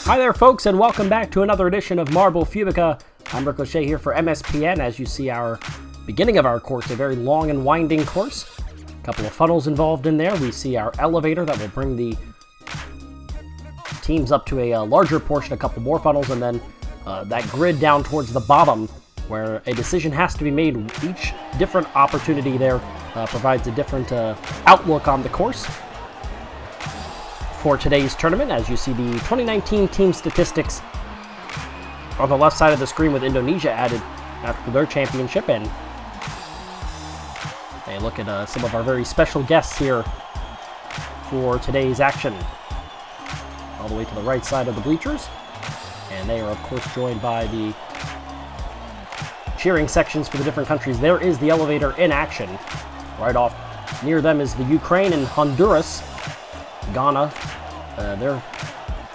Hi there folks, and welcome back to another edition of Marble Fubeca. I'm Ricochet here for MSPN. As you see, our beginning of our course, a very long and winding course. A couple of funnels involved in there. We see our elevator that will bring the teams up to a larger portion, a couple more funnels, and then that grid down towards the bottom where a decision has to be made. Each different opportunity there provides a different outlook on the course. For today's tournament, as you see the 2019 team statistics on the left side of the screen with Indonesia added after their championship, and a look at some of our very special guests here for today's action. All the way to the right side of the bleachers, and they are of course joined by the cheering sections for the different countries. There is the elevator in action. Right off near them is the Ukraine and Honduras. Ghana, their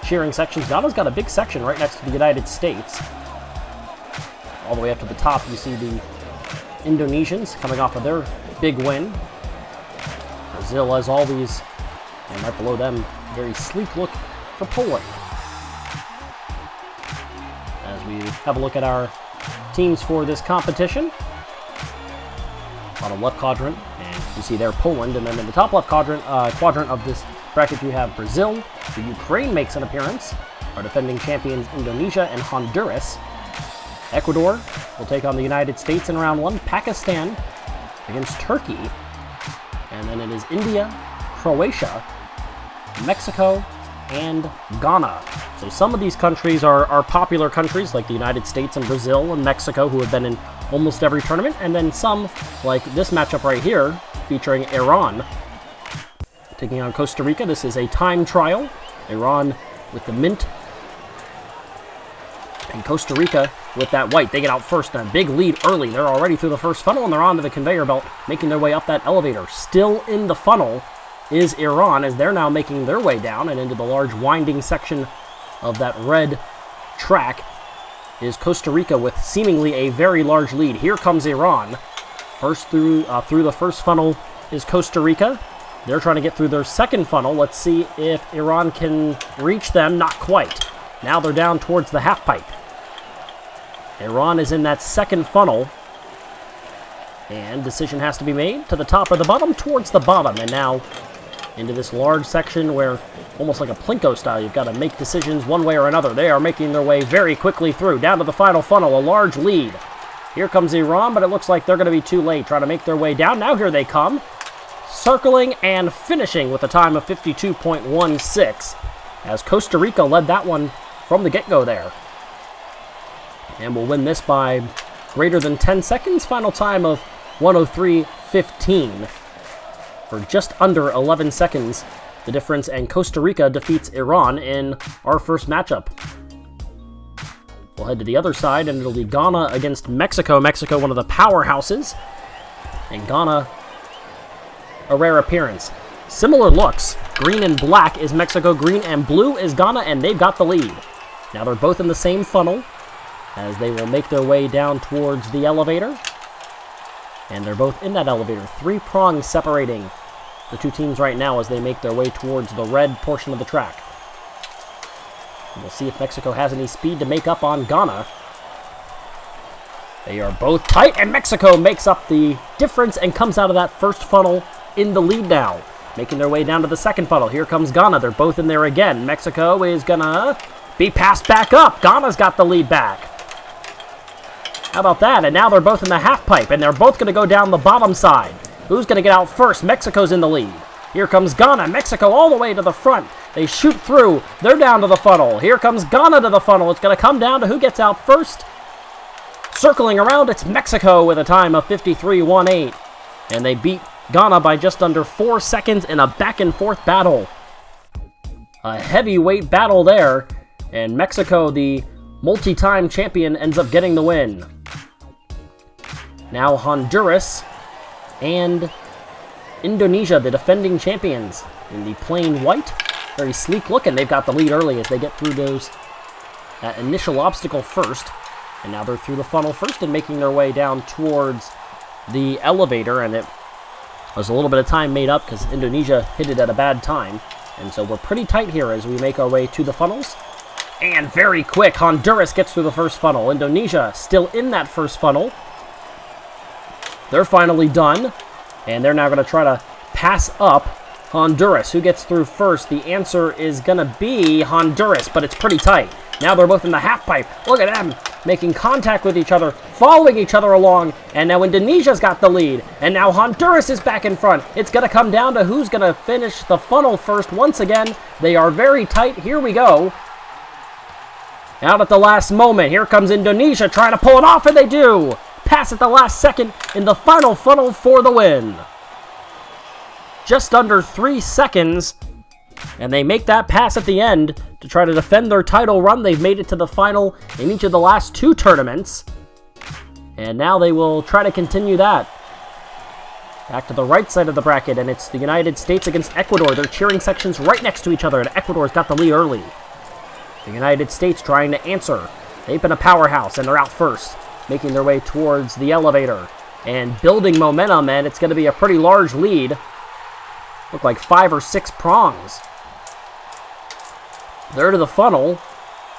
cheering sections. Ghana's got a big section right next to the United States. All the way up to the top, you see the Indonesians coming off of their big win. Brazil, as always, and right below them, very sleek look for Poland. As we have a look at our teams for this competition, bottom left quadrant, and you see there Poland, and then in the top left quadrant of this bracket you have Brazil. The Ukraine makes an appearance. Our defending champions Indonesia and Honduras. Ecuador will take on the United States in round one. Pakistan against Turkey. And then it is India, Croatia, Mexico, and Ghana. So some of these countries are popular countries, like the United States and Brazil and Mexico, who have been in almost every tournament. And then some, like this matchup right here, featuring Iran taking on Costa Rica. This is a time trial. Iran with the mint, and Costa Rica with that white. They get out first, a big lead early. They're already through the first funnel, and they're onto the conveyor belt, making their way up that elevator. Still in the funnel is Iran, as they're now making their way down, and into the large winding section of that red track is Costa Rica with seemingly a very large lead. Here comes Iran. First through the first funnel is Costa Rica. They're trying to get through their second funnel. Let's see if Iran can reach them. Not quite. Now they're down towards the half pipe. Iran is in that second funnel, and decision has to be made to the top or the bottom, towards the bottom, and now into this large section where, almost like a Plinko style, you've got to make decisions one way or another. They are making their way very quickly through, down to the final funnel, a large lead. Here comes Iran, but it looks like they're going to be too late, trying to make their way down. Now here they come, circling and finishing with a time of 52.16, as Costa Rica led that one from the get-go there. And will win this by greater than 10 seconds. Final time of 103.15. For just under 11 seconds, the difference, and Costa Rica defeats Iran in our first matchup. We'll head to the other side, and it'll be Ghana against Mexico. Mexico, one of the powerhouses, and Ghana, a rare appearance. Similar looks. Green and black is Mexico, green and blue is Ghana, and they've got the lead. Now they're both in the same funnel, as they will make their way down towards the elevator. And they're both in that elevator. 3 prongs separating the two teams right now as they make their way towards the red portion of the track. And we'll see if Mexico has any speed to make up on Ghana. They are both tight, and Mexico makes up the difference and comes out of that first funnel in the lead now. Making their way down to the second funnel. Here comes Ghana. They're both in there again. Mexico is gonna be passed back up. Ghana's got the lead back. How about that? And now they're both in the half pipe, and they're both going to go down the bottom side. Who's going to get out first? Mexico's in the lead. Here comes Ghana. Mexico all the way to the front. They shoot through. They're down to the funnel. Here comes Ghana to the funnel. It's going to come down to who gets out first. Circling around, it's Mexico with a time of 53.18. And they beat Ghana by just under 4 seconds in a back-and-forth battle. A heavyweight battle there. And Mexico, the multi-time champion, ends up getting the win. Now Honduras and Indonesia, the defending champions, in the plain white. Very sleek looking. They've got the lead early as they get through that initial obstacle first. And now they're through the funnel first and making their way down towards the elevator. And it was a little bit of time made up because Indonesia hit it at a bad time. And so we're pretty tight here as we make our way to the funnels. And very quick, Honduras gets through the first funnel. Indonesia still in that first funnel. They're finally done. And they're now going to try to pass up Honduras. Who gets through first? The answer is going to be Honduras, but it's pretty tight. Now they're both in the half pipe. Look at them making contact with each other, following each other along. And now Indonesia's got the lead. And now Honduras is back in front. It's going to come down to who's going to finish the funnel first. Once again, they are very tight. Here we go. Out at the last moment. Here comes Indonesia trying to pull it off, and they do. Pass at the last second in the final funnel for the win. Just under 3 seconds. And they make that pass at the end to try to defend their title run. They've made it to the final in each of the last 2 tournaments. And now they will try to continue that. Back to the right side of the bracket, and it's the United States against Ecuador. They're cheering sections right next to each other, and Ecuador's got the lead early. The United States trying to answer. They've been a powerhouse, and they're out first, making their way towards the elevator. And building momentum, and it's going to be a pretty large lead. Look like 5 or 6 prongs. They're to the funnel.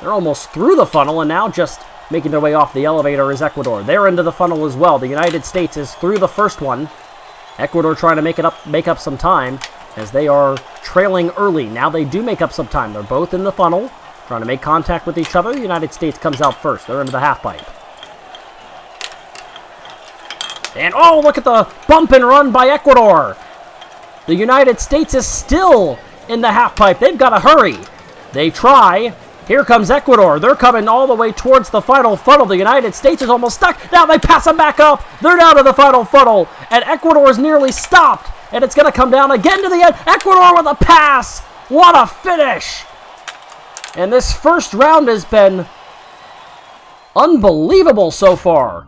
They're almost through the funnel, and now just making their way off the elevator is Ecuador. They're into the funnel as well. The United States is through the first one. Ecuador trying to make up some time as they are trailing early. Now they do make up some time. They're both in the funnel, trying to make contact with each other. The United States comes out first. They're into the half pipe. And oh, look at the bump and run by Ecuador. The United States is still in the half pipe. They've got to hurry. They try. Here comes Ecuador. They're coming all the way towards the final funnel. The United States is almost stuck. Now they pass them back up. They're down to the final funnel. And Ecuador is nearly stopped. And it's going to come down again to the end. Ecuador with a pass. What a finish. And this first round has been unbelievable so far.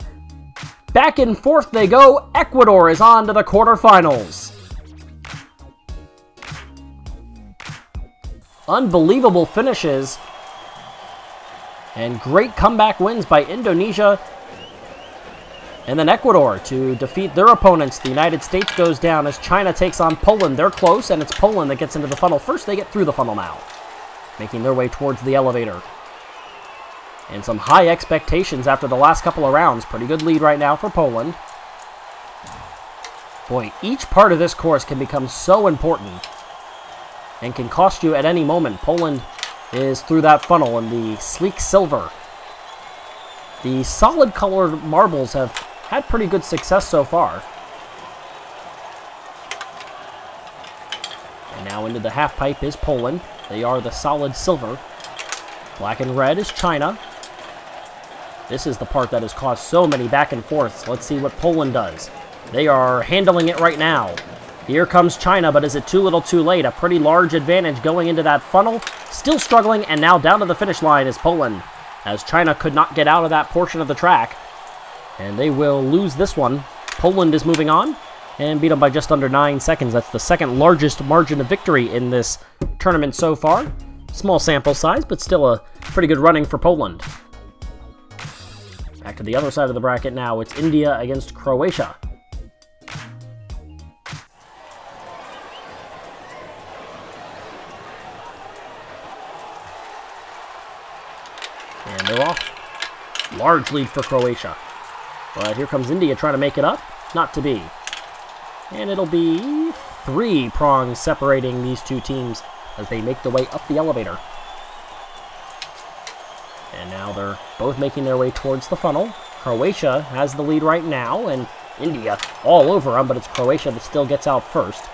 Back and forth they go. Ecuador is on to the quarterfinals. Unbelievable finishes. And great comeback wins by Indonesia. And then Ecuador to defeat their opponents. The United States goes down as China takes on Poland. They're close, and it's Poland that gets into the funnel first. They get through the funnel now, making their way towards the elevator. And some high expectations after the last couple of rounds. Pretty good lead right now for Poland. Boy, each part of this course can become so important and can cost you at any moment. Poland is through that funnel in the sleek silver. The solid colored marbles have had pretty good success so far. And now into the half pipe is Poland. They are the solid silver. Black and red is China. This is the part that has caused so many back and forths. Let's see what Poland does. They are handling it right now. Here comes China, but is it too little too late? A pretty large advantage going into that funnel. Still struggling, and now down to the finish line is Poland, as China could not get out of that portion of the track. And they will lose this one. Poland is moving on and beat them by just under 9 seconds. That's the second largest margin of victory in this tournament so far. Small sample size, but still a pretty good running for Poland. Back to the other side of the bracket now. It's India against Croatia. And they're off. Large lead for Croatia. But here comes India trying to make it up. Not to be. And it'll be 3 prongs separating these two teams as they make their way up the elevator. And now they're both making their way towards the funnel. Croatia has the lead right now, and India all over them, but it's Croatia that still gets out first.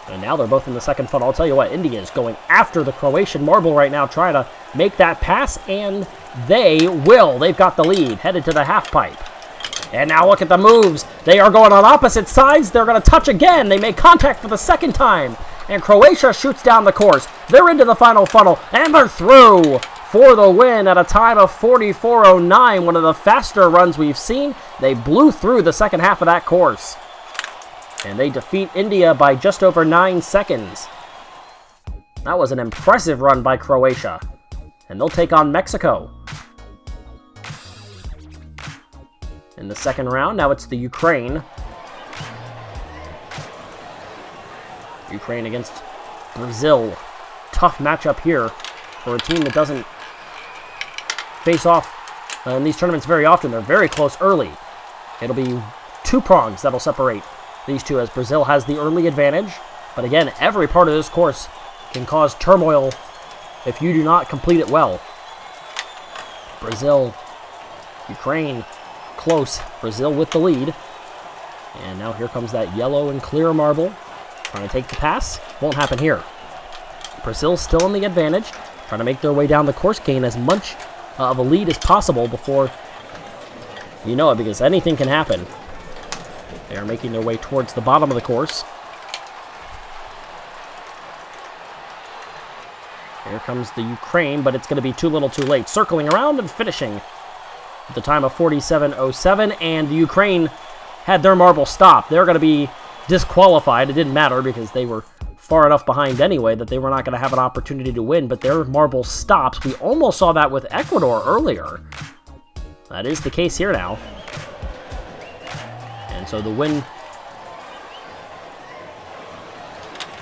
And now they're both in the second funnel. I'll tell you what, India is going after the Croatian marble right now, trying to make that pass, and they will. They've got the lead, headed to the half pipe. And now look at the moves. They are going on opposite sides. They're going to touch again. They make contact for the second time. And Croatia shoots down the course. They're into the final funnel, and they're through for the win at a time of 44:09, one of the faster runs we've seen. They blew through the second half of that course. And they defeat India by just over 9 seconds. That was an impressive run by Croatia. And they'll take on Mexico in the second round. Now it's the Ukraine. Ukraine against Brazil. Tough matchup here for a team that doesn't face off in these tournaments very often. They're very close early. It'll be 2 prongs that'll separate these two, as Brazil has the early advantage. But again, every part of this course can cause turmoil if you do not complete it well. Brazil, Ukraine, close. Brazil with the lead. And now here comes that yellow and clear marble. Trying to take the pass. Won't happen here. Brazil still in the advantage. Trying to make their way down the course, gain as much of a lead as possible before you know it, because anything can happen. They are making their way towards the bottom of the course. Here comes the Ukraine, but it's going to be too little too late. Circling around and finishing at the time of 47.07, and the Ukraine had their marble stopped. They're going to be disqualified. It didn't matter because they were far enough behind anyway that they were not going to have an opportunity to win, but their marble stops. We almost saw that with Ecuador earlier. That is the case here now. And so the win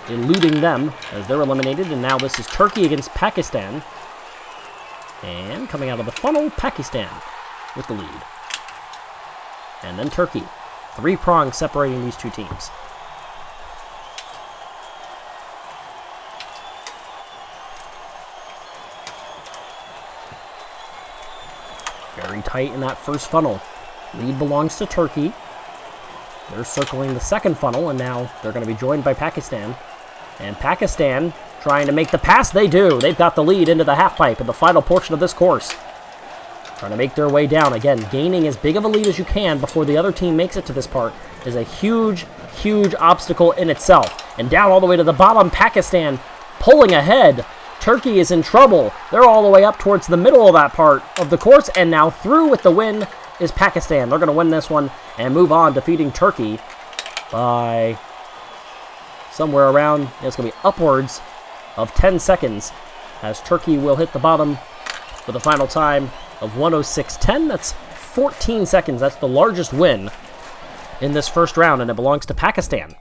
eluding them as they're eliminated, and now this is Turkey against Pakistan. And coming out of the funnel, Pakistan with the lead. And then Turkey. 3 prongs separating these two teams. Very tight in that first funnel. Lead belongs to Turkey. They're circling the second funnel, and now they're going to be joined by Pakistan. And Pakistan trying to make the pass. They do. They've got the lead into the half pipe in the final portion of this course. Trying to make their way down. Again, gaining as big of a lead as you can before the other team makes it to this part is a huge, huge obstacle in itself. And down all the way to the bottom, Pakistan pulling ahead. Turkey is in trouble. They're all the way up towards the middle of that part of the course, and now through with the win is Pakistan. They're going to win this one and move on, defeating Turkey by somewhere around, it's going to be upwards of 10 seconds, as Turkey will hit the bottom with a final time of 1:06.10. That's 14 seconds. That's the largest win in this first round, and it belongs to Pakistan,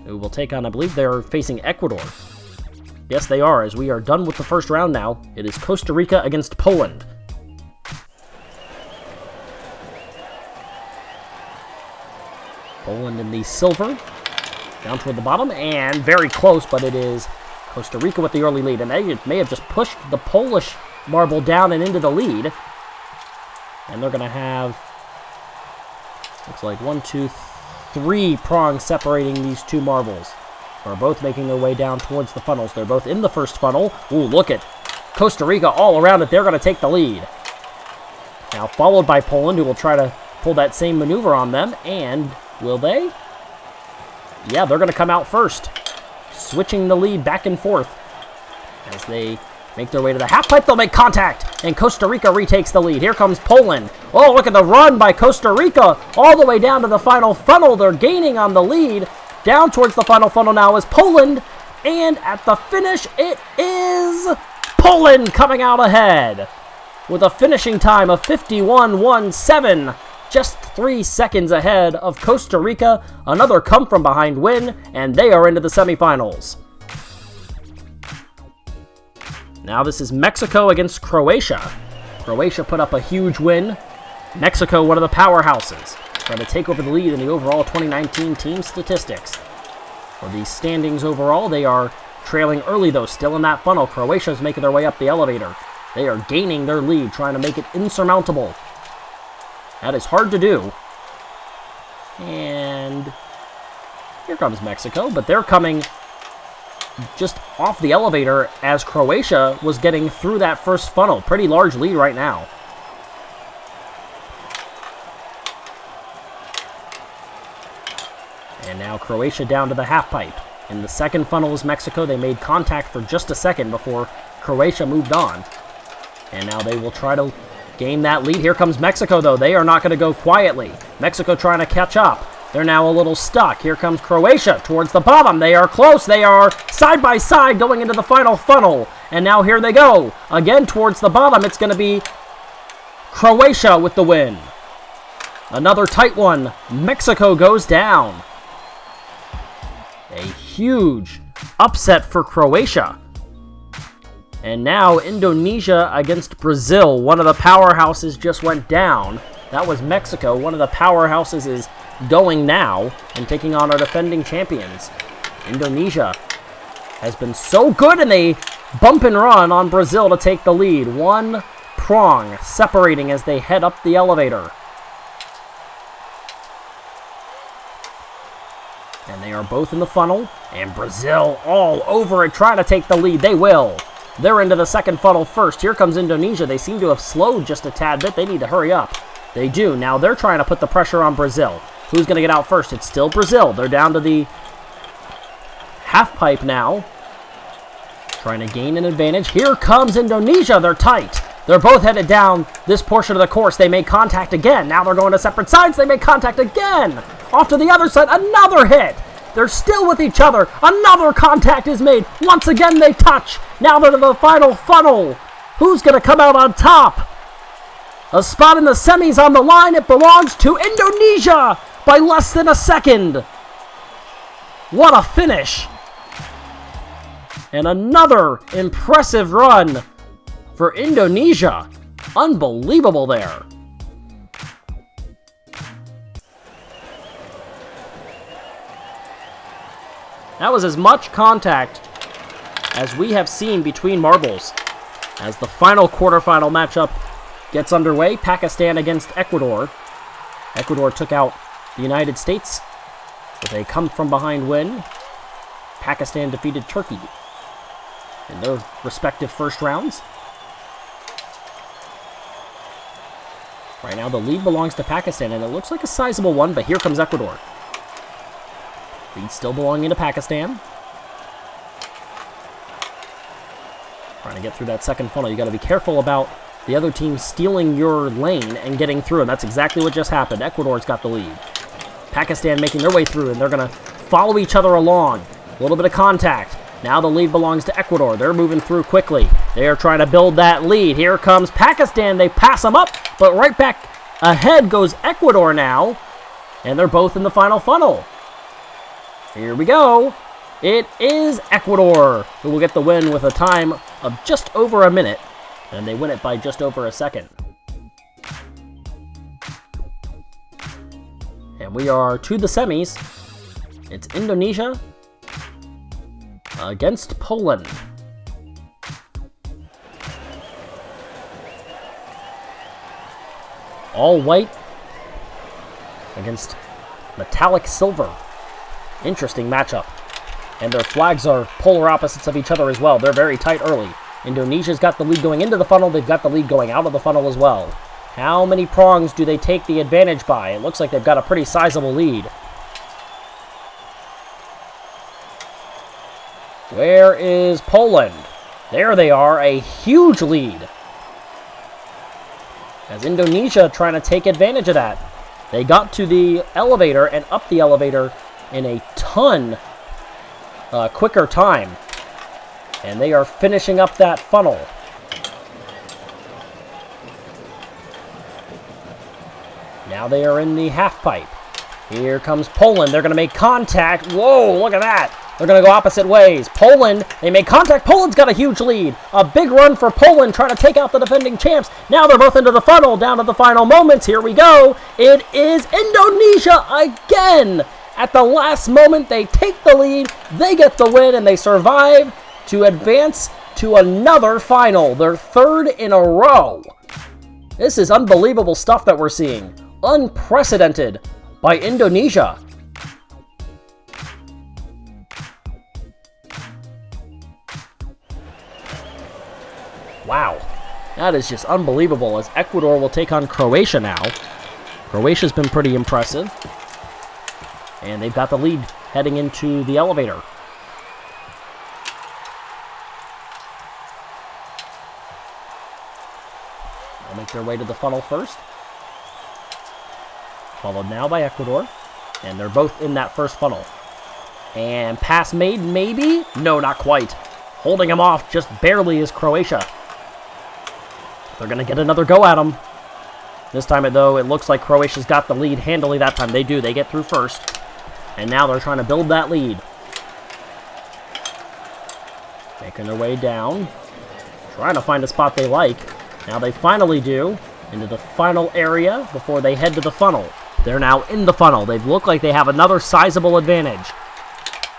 who will take on, I believe they're facing Ecuador. Yes, they are, as we are done with the first round now. It is Costa Rica against Poland. Poland in the silver, down toward the bottom, and very close, but it is Costa Rica with the early lead, and they may have just pushed the Polish marble down and into the lead. And they're going to have, looks like 1, 2, 3 prongs separating these two marbles. They're both making their way down towards the funnels. They're both in the first funnel. Ooh, look at Costa Rica all around it. They're going to take the lead. Now followed by Poland, who will try to pull that same maneuver on them, and will they? Yeah, they're going to come out first, switching the lead back and forth. As they make their way to the half pipe, they'll make contact, and Costa Rica retakes the lead. Here comes Poland. Oh, look at the run by Costa Rica all the way down to the final funnel. They're gaining on the lead. Down towards the final funnel now is Poland, and at the finish, it is Poland coming out ahead with a finishing time of 51.17. Just 3 seconds ahead of Costa Rica. Another come-from-behind win, and they are into the semifinals. Now this is Mexico against Croatia. Croatia put up a huge win. Mexico, one of the powerhouses, trying to take over the lead in the overall 2019 team statistics. For the standings overall, they are trailing early, though, still in that funnel. Croatia is making their way up the elevator. They are gaining their lead, trying to make it insurmountable. That is hard to do. And here comes Mexico, but they're coming just off the elevator as Croatia was getting through that first funnel. Pretty large lead right now. And now Croatia down to the half pipe. In the second funnel is Mexico. They made contact for just a second before Croatia moved on. And now they will try to gain that lead. Here comes Mexico, though. They are not going to go quietly. Mexico trying to catch up. They're now a little stuck. Here comes Croatia towards the bottom. They are close. They are side by side going into the final funnel. And now here they go. Again towards the bottom. It's going to be Croatia with the win. Another tight one. Mexico goes down. A huge upset for Croatia. And now Indonesia against Brazil. One of the powerhouses just went down. That was Mexico. One of the powerhouses is going now and taking on our defending champions. Indonesia has been so good, and they bump and run on Brazil to take the lead. One prong separating as they head up the elevator. And they are both in the funnel, and Brazil all over it, trying to take the lead. They will. They're into the second funnel first. Here comes Indonesia. They seem to have slowed just a tad bit. They need to hurry up. They do. Now they're trying to put the pressure on Brazil. Who's going to get out first? It's still Brazil. They're down to the half pipe now, trying to gain an advantage. Here comes Indonesia. They're tight. They're both headed down this portion of the course. They make contact again. Now they're going to separate sides. They make contact again. Off to the other side. Another hit. They're still with each other. Another contact is made. Once again, they touch. Now they're to the final funnel. Who's going to come out on top? A spot in the semis on the line. It belongs to Indonesia by less than a second. What a finish. And another impressive run for Indonesia. Unbelievable there. That was as much contact as we have seen between marbles. As the final quarterfinal matchup gets underway, Pakistan against Ecuador. Ecuador took out the United States with a come-from-behind win. Pakistan defeated Turkey in their respective first rounds. Right now, the lead belongs to Pakistan, and it looks like a sizable one, but here comes Ecuador. Lead still belonging to Pakistan. Trying to get through that second funnel. You got to be careful about the other team stealing your lane and getting through, and that's exactly what just happened. Ecuador's got the lead. Pakistan making their way through, and they're going to follow each other along. A little bit of contact. Now the lead belongs to Ecuador. They're moving through quickly. They are trying to build that lead. Here comes Pakistan. They pass them up, but right back ahead goes Ecuador now, and they're both in the final funnel. Here we go. It is Ecuador who will get the win with a time of just over a minute, and they win it by just over a second. And we are to the semis. It's Indonesia against Poland. All white against metallic silver. Interesting matchup. And their flags are polar opposites of each other as well. They're very tight early. Indonesia's got the lead going into the funnel. They've got the lead going out of the funnel as well. How many prongs do they take the advantage by? It looks like they've got a pretty sizable lead. Where is Poland? There they are, a huge lead. As Indonesia trying to take advantage of that. They got to the elevator and up the elevator in a ton quicker time. And they are finishing up that funnel. Now they are in the half pipe. Here comes Poland. They're going to make contact. Whoa, look at that. They're going to go opposite ways. Poland, they make contact. Poland's got a huge lead. A big run for Poland trying to take out the defending champs. Now they're both into the funnel, down to the final moments. Here we go. It is Indonesia again. At the last moment, they take the lead. They get the win, and they survive to advance to another final. Their third in a row. This is unbelievable stuff that we're seeing. Unprecedented by Indonesia. Wow, that is just unbelievable as Ecuador will take on Croatia now. Croatia's been pretty impressive. And they've got the lead heading into the elevator. They'll make their way to the funnel first. Followed now by Ecuador. And they're both in that first funnel. And pass made, maybe? No, not quite. Holding him off just barely is Croatia. They're going to get another go at him. This time, though, it looks like Croatia's got the lead handily that time. They do. They get through first. And now they're trying to build that lead. Making their way down. Trying to find a spot they like. Now they finally do. Into the final area before they head to the funnel. They're now in the funnel. They look like they have another sizable advantage.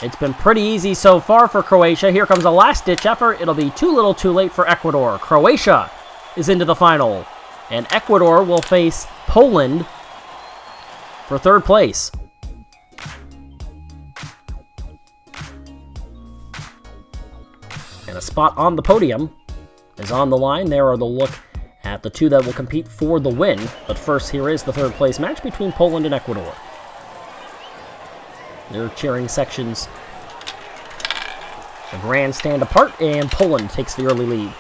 It's been pretty easy so far for Croatia. Here comes a last-ditch effort. It'll be too little too late for Ecuador. Croatia is into the final. And Ecuador will face Poland for third place. And a spot on the podium is on the line. There are the look at the two that will compete for the win. But first, here is the third place match between Poland and Ecuador. Their cheering sections, the grandstand apart, and Poland takes the early lead.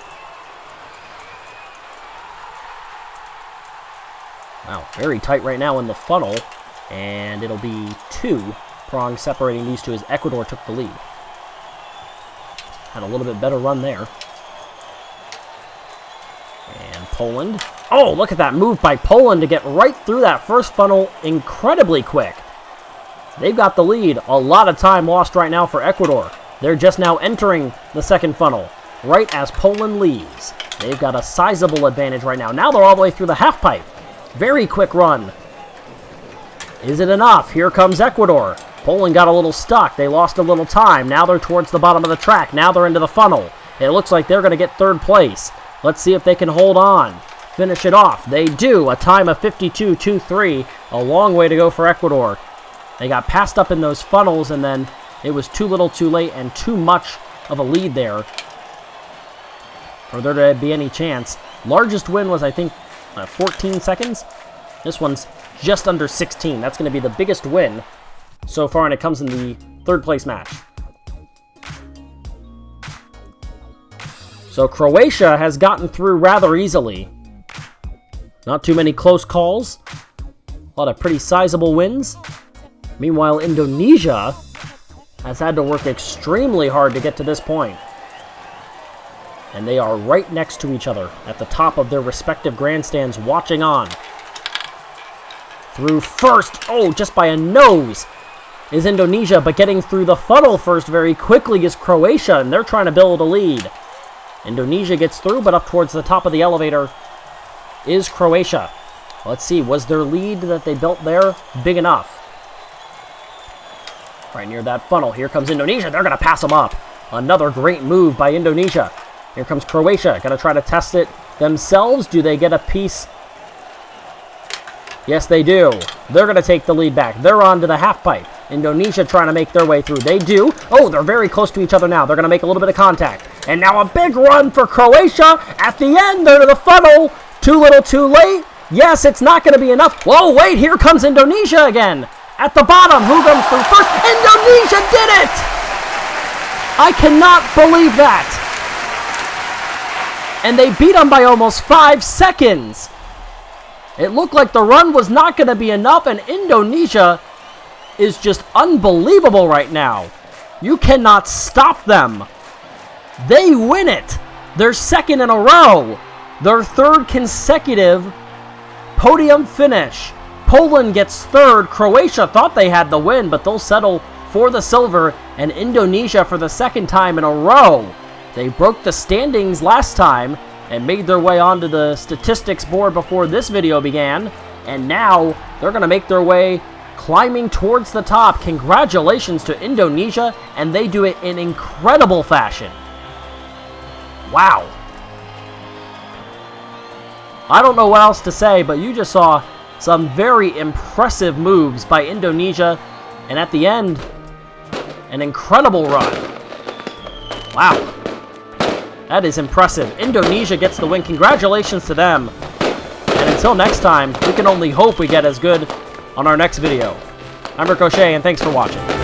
Wow, very tight right now in the funnel, and it'll be 2 prongs separating these two as Ecuador took the lead. Had a little bit better run there. And Poland. Oh, look at that move by Poland to get right through that first funnel incredibly quick. They've got the lead. A lot of time lost right now for Ecuador. They're just now entering the second funnel, right as Poland leaves. They've got a sizable advantage right now. Now they're all the way through the half pipe. Very quick run. Is it enough? Here comes Ecuador. Poland got a little stuck. They lost a little time. Now they're towards the bottom of the track. Now they're into the funnel. It looks like they're going to get third place. Let's see if they can hold on. Finish it off. They do. A time of 52.23. A long way to go for Ecuador. They got passed up in those funnels, and then it was too little too late and too much of a lead there for there to be any chance. Largest win was, I think, 14 seconds. This one's just under 16. That's going to be the biggest win so far, and it comes in the third place match. So Croatia has gotten through rather easily. Not too many close calls. A lot of pretty sizable wins. Meanwhile, Indonesia has had to work extremely hard to get to this point. And they are right next to each other at the top of their respective grandstands watching on. Through first, oh, just by a nose, is Indonesia, but getting through the funnel first very quickly is Croatia, and they're trying to build a lead. Indonesia gets through, but up towards the top of the elevator is Croatia. Let's see, was their lead that they built there big enough? Right near that funnel. Here comes Indonesia. They're going to pass them up. Another great move by Indonesia. Here comes Croatia. Going to try to test it themselves. Do they get a piece? Yes, they do. They're going to take the lead back. They're on to the half pipe. Indonesia trying to make their way through. They do. Oh, they're very close to each other now. They're going to make a little bit of contact. And now a big run for Croatia. At the end, they're to the funnel. Too little, too late. Yes, it's not going to be enough. Whoa, wait. Here comes Indonesia again. At the bottom, who comes through first? Indonesia did it! I cannot believe that. And they beat them by almost 5 seconds. It looked like the run was not going to be enough, and Indonesia is just unbelievable right now. You cannot stop them. They win it. They're second in a row. Their third consecutive podium finish. Poland gets third. Croatia thought they had the win, but they'll settle for the silver. And Indonesia for the second time in a row. They broke the standings last time and made their way onto the statistics board before this video began. And now they're going to make their way climbing towards the top. Congratulations to Indonesia, and they do it in incredible fashion. Wow. I don't know what else to say, but you just saw some very impressive moves by Indonesia, and at the end, an incredible run. Wow. That is impressive. Indonesia gets the win. Congratulations to them. And until next time, we can only hope we get as good on our next video. I'm Ricochet, and thanks for watching.